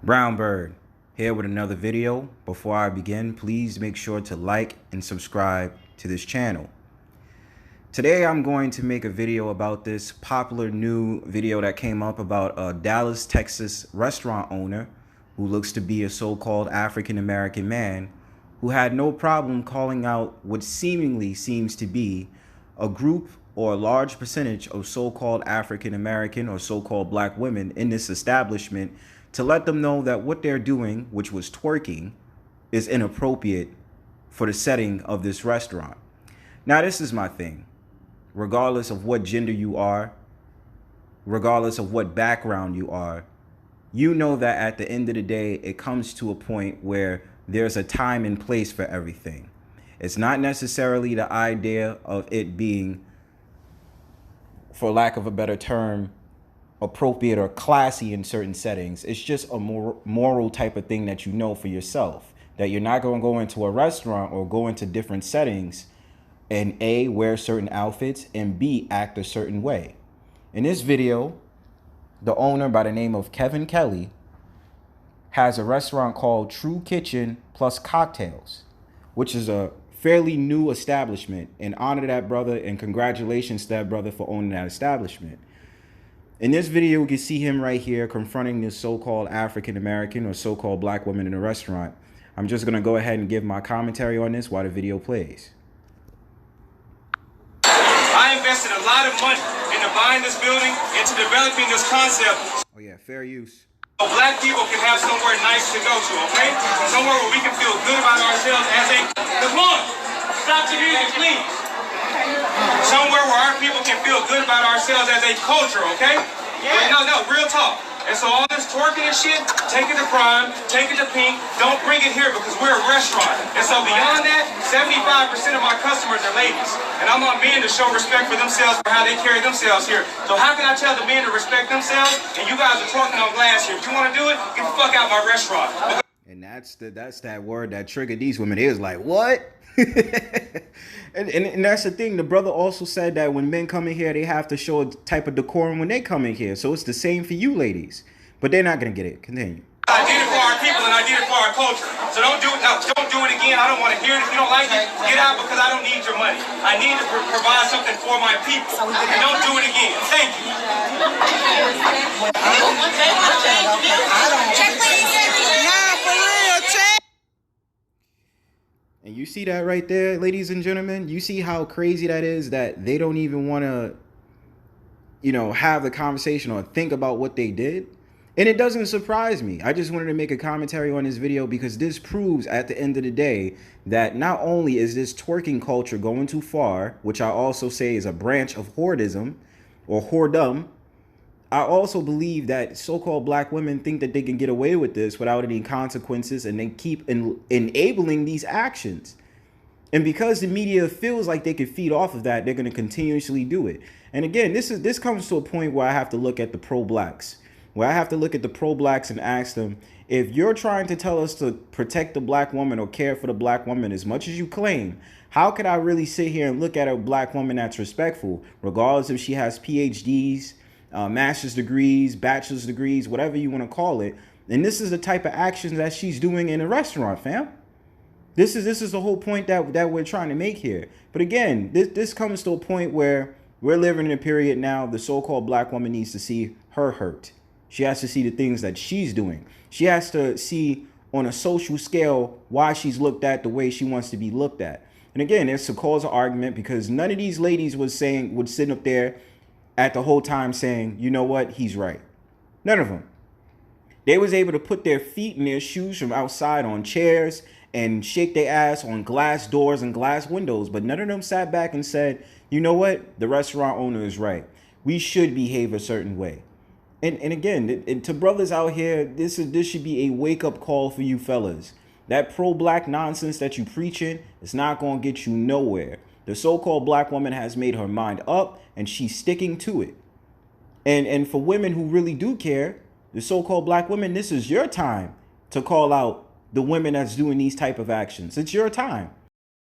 Brownbird here with another video. Before I begin, please make sure to like and subscribe to this channel. Today I'm going to make a video about this popular new video that came up about a Dallas, Texas restaurant owner who looks to be a so-called African-American man who had no problem calling out what seemingly seems to be a group or a large percentage of so-called African-American or so-called black women in this establishment to let them know that what they're doing, which was twerking, is inappropriate for the setting of this restaurant. Now, this is my thing. Regardless of what gender you are, regardless of what background you are, you know that at the end of the day, it comes to a point where there's a time and place for everything. It's not necessarily the idea of it being, for lack of a better term, appropriate or classy in certain settings. It's just a moral type of thing that you know for yourself, that you're not going to go into a restaurant or go into different settings and A, wear certain outfits, and B, act a certain way. In this video, the owner by the name of Kevin Kelly has a restaurant called True Kitchen Plus Cocktails, which is a fairly new establishment. And honor that brother and congratulations to that brother for owning that establishment. In this video, you can see him right here confronting this so-called African-American or so-called black woman in a restaurant. I'm just going to go ahead and give my commentary on this while the video plays. I invested a lot of money into buying this building, into developing this concept. Oh yeah, fair use. So black people can have somewhere nice to go to, okay? Somewhere where we can feel good about ourselves as a... Come on! Stop the music, please! Somewhere where our people can feel good about ourselves as a culture, okay? Yeah. No, real talk. And so all this twerking and shit, take it to Prime, take it to Pink, don't bring it here because we're a restaurant. And so beyond that, 75% of my customers are ladies. And I want men to show respect for themselves for how they carry themselves here. So how can I tell the men to respect themselves and you guys are twerking on glass here? If you want to do it, get the fuck out my restaurant. And that's that word that triggered these women. It was like, what? and that's the thing. The brother also said that when men come in here, they have to show a type of decorum when they come in here. So it's the same for you ladies. But they're not going to get it. Continue. I did it for our people and I did it for our culture. So don't do it. No, don't do it again. I don't want to hear it. If you don't like it, get out because I don't need your money. I need to provide something for my people. And don't do it again. Thank you. And you see that right there, ladies and gentlemen? You see how crazy that is, that they don't even want to, have the conversation or think about what they did? And it doesn't surprise me. I just wanted to make a commentary on this video because this proves at the end of the day that not only is this twerking culture going too far, which I also say is a branch of whoredism or whoredom, I also believe that so-called black women think that they can get away with this without any consequences, and they keep enabling these actions. And because the media feels like they can feed off of that, they're going to continuously do it. And again, this comes to a point where I have to look at the pro-blacks, where I have to look at the pro-blacks and ask them, if you're trying to tell us to protect the black woman or care for the black woman as much as you claim, how could I really sit here and look at a black woman that's respectful, regardless if she has PhDs, master's degrees, bachelor's degrees, whatever you want to call it? And this is the type of actions that she's doing in a restaurant, fam. This is the whole point that we're trying to make here. But again, this comes to a point where we're living in a period now. The so-called black woman needs to see her hurt. She has to see the things that she's doing. She has to see on a social scale why she's looked at the way she wants to be looked at. And again, it's a cause of argument because none of these ladies would sit up there at the whole time saying, you know what, he's right. None of them. They was able to put their feet in their shoes from outside on chairs and shake their ass on glass doors and glass windows. But none of them sat back and said, you know what, the restaurant owner is right. We should behave a certain way. And again, to brothers out here, this should be a wake-up call for you fellas. That pro-black nonsense that you preaching is not going to get you nowhere. The so-called black woman has made her mind up, and she's sticking to it. And for women who really do care, the so-called black women, this is your time to call out the women that's doing these type of actions. It's your time.